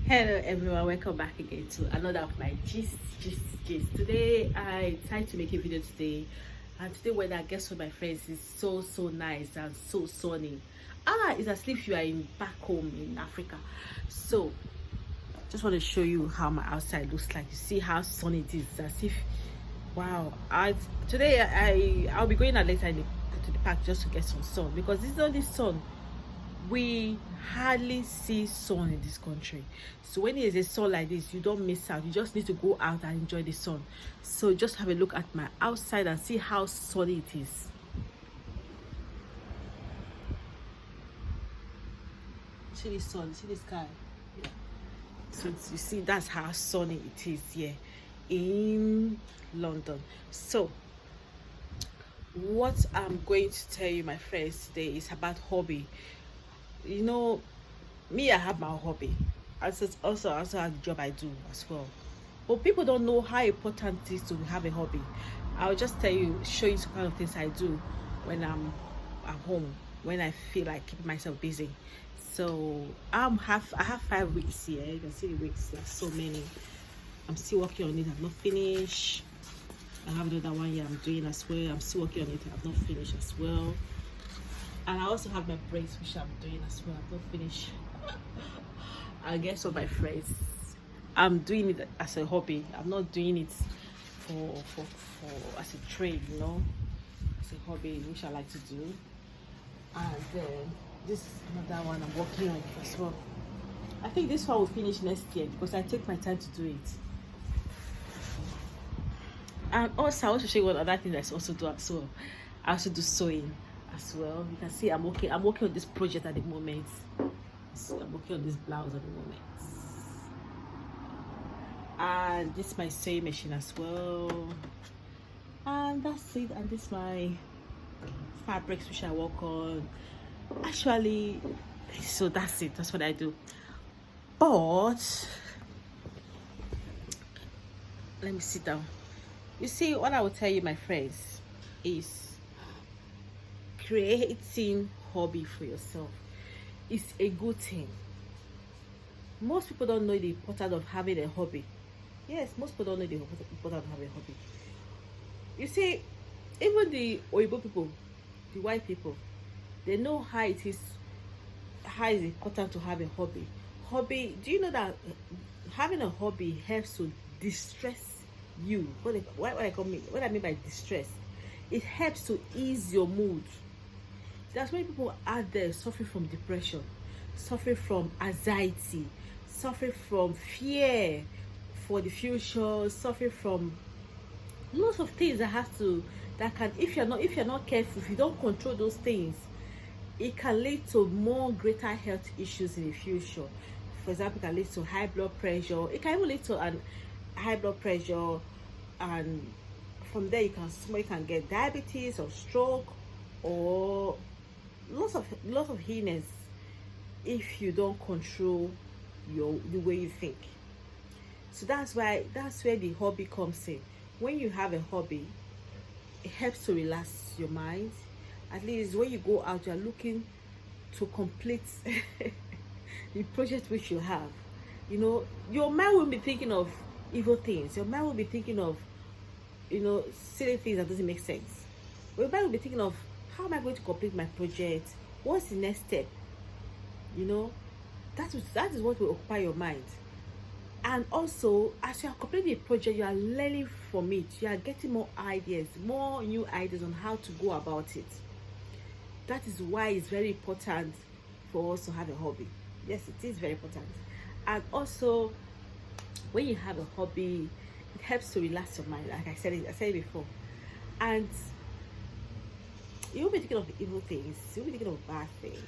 Hello everyone, welcome back again to another of my gist. Today I decided to make a video today, and today weather, I guess, with my friends is so nice and so sunny. It's as if you are in back home in Africa. So just want to show you how my outside looks like. You see how sunny it is, as if wow. I'll be going out later to the park just to get some sun, because this is only sun. We hardly see sun in this country, so when there's a sun like this, you don't miss out. You just need to go out and enjoy the sun. So just have a look at my outside and see how sunny it is. See the sun, see the sky. Yeah. So you see, that's how sunny it is here in London. So what I'm going to tell you, my friends, today is about hobby. You know, me, I have my hobby. I also have the job I do as well. But people don't know how important it is to have a hobby. I'll just show you some kind of things I do when I'm at home, when I feel like keeping myself busy. So I have 5 weeks here. You can see the weeks, there's so many. I'm still working on it. I've not finished. I have another one here I'm doing as well. I'm still working on it. I've not finished as well. And I also have my braids, which I'm doing as well. I've not finished. I guess with my friends, I'm doing it as a hobby. I'm not doing it for as a trade, you know. It's a hobby which I like to do. And this is another one I'm working on as well. I think this one will finish next year because I take my time to do it. And also I want to show you one other thing that's also do as well. I also do sewing as well. You can see I'm working on this project at the moment. So I'm working on this blouse at the moment. And this is my sewing machine as well. And that's it. And this is my fabrics which I work on. Actually, so that's it. That's what I do. But let me sit down. You see, what I will tell you, my friends, is creating hobby for yourself is a good thing. Most people don't know the importance of having a hobby. Yes, most people don't know the importance of having a hobby. You see, even the Oyibo people, the white people, they know how it is, how it's important to have a hobby. Hobby, do you know that having a hobby helps to distress you? What I mean by distress, it helps to ease your mood. There's many people out there suffering from depression, suffering from anxiety, suffering from fear for the future, suffering from lots of things that can, if you're not careful, if you don't control those things, it can lead to more greater health issues in the future. For example, it can lead to high blood pressure. It can even lead to an high blood pressure, and from there you can get diabetes or stroke or lots of illness if you don't control the way you think. So that's where the hobby comes in. When you have a hobby, it helps to relax your mind. At least when you go out, you're looking to complete the project which you have. You know, your mind won't be thinking of evil things. Your mind will be thinking of, silly things that doesn't make sense. Your mind will be thinking of, how am I going to complete my project? What's the next step? That is what will occupy your mind. And also, as you are completing a project, you are learning from it. You are getting more new ideas on how to go about it. That is why it's very important for us to have a hobby. Yes, it is very important. And also, when you have a hobby, it helps to relax your mind. Like I said it before. And you won't be thinking of evil things. You won't be thinking of bad things.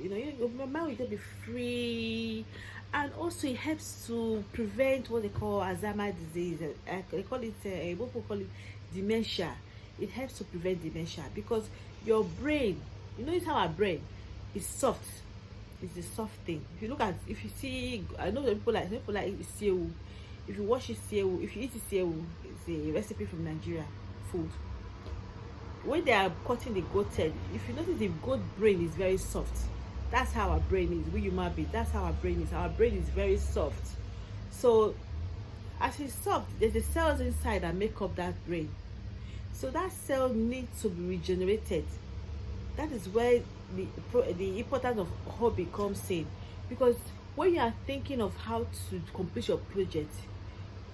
Your mind will just be free. And also, it helps to prevent what they call Alzheimer's disease. They call it, what people call it, dementia. It helps to prevent dementia because your brain, it's how our brain is soft. It's a soft thing. If you see, I know that people like sewu. If you watch sewu, if you eat sewu, it's a recipe from Nigeria food. When they are cutting the goat head, if you notice, the goat brain is very soft. That's how our brain is. We human beings, that's how our brain is. Our brain is very soft. So as it's soft, there's the cells inside that make up that brain. So that cell needs to be regenerated. That is where the importance of hobby comes in. Because when you are thinking of how to complete your project,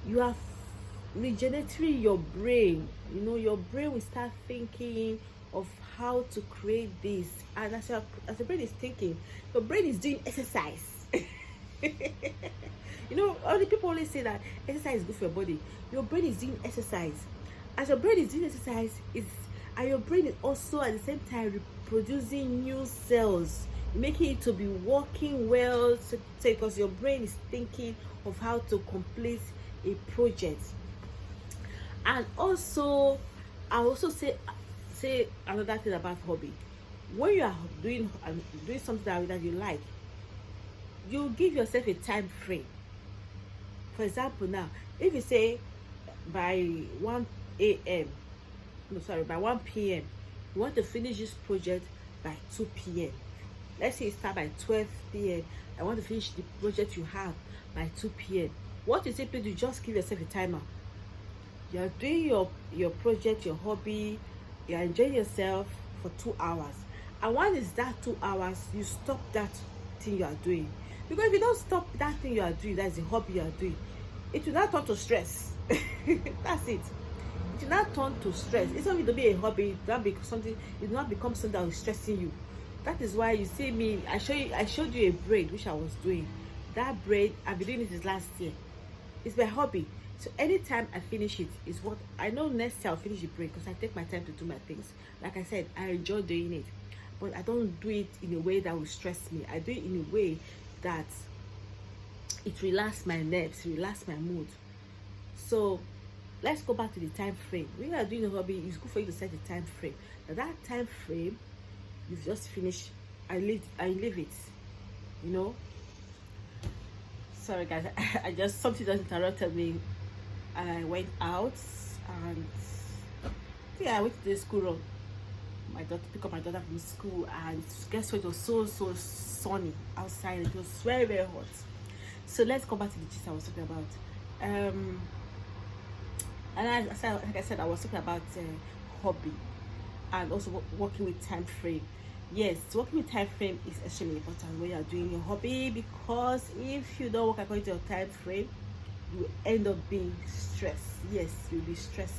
you are regenerating your brain. You know, your brain will start thinking of how to create this, and as the brain is thinking, your brain is doing exercise. You know, all the people always say that exercise is good for your body. Your brain is doing exercise. As your brain is doing exercise, and your brain is also at the same time reproducing new cells, making it to be working well. So because your brain is thinking of how to complete a project. And also, I also say another thing about hobby. When you are doing something that you like, you give yourself a time frame. For example, now if you say by 1 a.m. no sorry by 1 p.m. you want to finish this project by 2 p.m. Let's say you start by 12 p.m. I want to finish the project you have by 2 p.m. What you simply do, just give yourself a timer. You're doing your project, your hobby, you're enjoying yourself for 2 hours. And when it's that 2 hours, you stop that thing you are doing. Because if you don't stop that thing you are doing, that's the hobby you are doing, it will not turn to stress. That's it. It will not turn to stress. It's not going to be a hobby. It will not become something that is stressing you. That is why you see me, I showed you a braid which I was doing. That braid, I've been doing it since last year. It's my hobby. So anytime I finish it is what I know. Next year I'll finish the braid because I take my time to do my things. Like I said, I enjoy doing it, but I don't do it in a way that will stress me. I do it in a way that it relaxes my nerves, relax my mood. So let's go back to the time frame. When you are doing a hobby, it's good for you to set a time frame. Now that time frame, you've just finished. I leave it. You know. Sorry guys, something just interrupted me. I went out and I went to the school run. My daughter pick up my daughter from school, and guess what? It was so sunny outside. It was very, very hot. So let's go back to the gist I was talking about. And like I said, I was talking about hobby and also working with time frame. Yes, working with time frame is extremely important when you are doing your hobby, because if you don't work according to your time frame, you end up being stressed. Yes, you'll be stressed.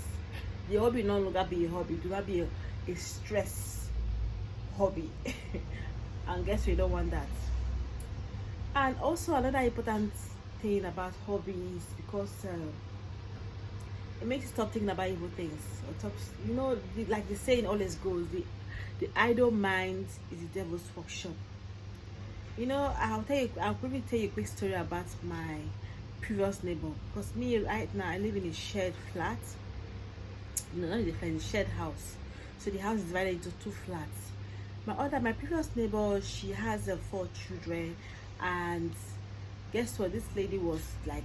The hobby no longer be a hobby. It will not be a stress hobby. And guess we don't want that. And also another important thing about hobbies, because it makes you stop thinking about evil things. You know, like the saying always goes, the idle mind is the devil's workshop. You know, I'll quickly tell you a quick story about my previous neighbor. Because me right now, I live in a shared flat. You know, not in a shared house. So the house is divided into 2 flats. My previous neighbor, she has 4 children, and guess what? This lady was like,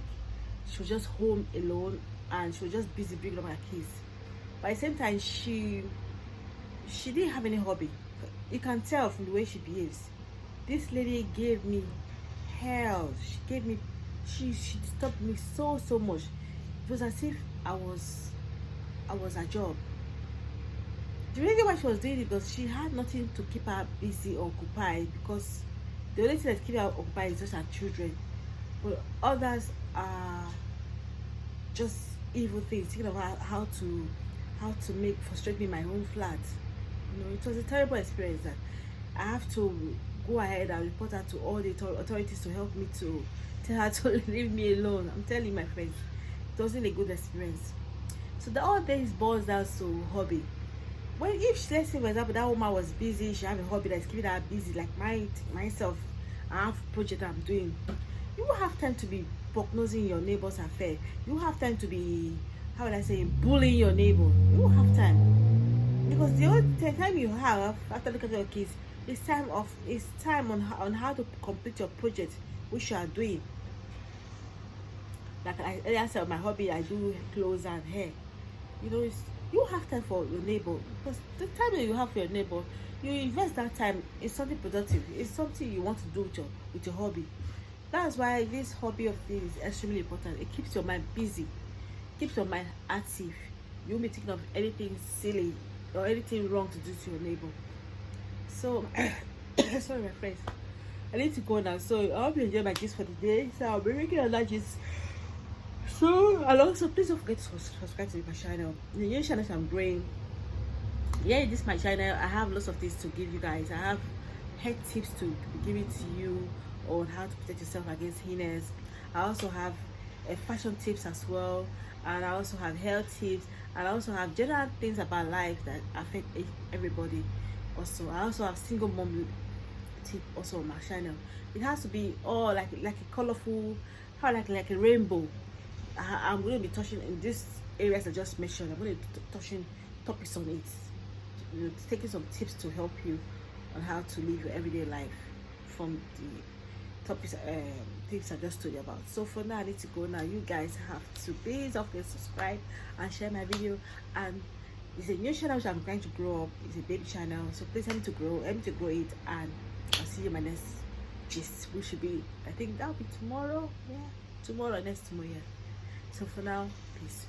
she was just home alone, and she was just busy bringing up her kids. But at the same time, she didn't have any hobby. You can tell from the way she behaves. This lady gave me hell. She disturbed me so much. It was as if I was her job. The reason why she was doing it was she had nothing to keep her busy or occupied, because the only thing that keep her occupied is just her children. But others are just evil things, thinking about how to frustrate me in my own flat. You know, it was a terrible experience that I have to go ahead and report her to all the authorities to help me, to tell her to leave me alone. I'm telling my friends, it wasn't a good experience. So all this boils down to hobby. Well, if let's say for example that woman was busy, she have a hobby that's keeping her busy, like myself, I have a project I'm doing. You will have time to be prognosing your neighbor's affair. You have time to be, how would I say, bullying your neighbor. You will have time, because the only time you have after looking at your kids is time on how to complete your project which you are doing. Like I said, my hobby, I do clothes and hair. You know, You have time for your neighbor, because the time that you have for your neighbor, you invest that time in something productive. It's something you want to do with your hobby. That's why this hobby of thing is extremely important. It keeps your mind busy, keeps your mind active. You won't be thinking of anything silly or anything wrong to do to your neighbor. So sorry my friends, I need to go now. So I hope you enjoy my gist for the day. So I'll be making another gist. So, and also please don't forget to subscribe to my channel. The new channel I'm growing. Yeah, this is my channel. I have lots of things to give you guys. I have health tips to give it to you on how to protect yourself against illness. I also have fashion tips as well, and I also have health tips, and I also have general things about life that affect everybody. Also, I also have single mom tip also on my channel. It has to be all like a colorful, how like a rainbow. I'm going to be touching in these areas I just mentioned. I'm going to be touching topics on it, taking some tips to help you on how to live your everyday life from the topics tips I just told you about. So for now, I need to go now. You guys have to please subscribe and share my video. And it's a new channel which I'm trying to grow up. It's a baby channel, so please help me to grow it. And I'll see you in my next gist, which should be, I think that'll be tomorrow. Yeah, tomorrow, next tomorrow. Yeah. So for now, peace.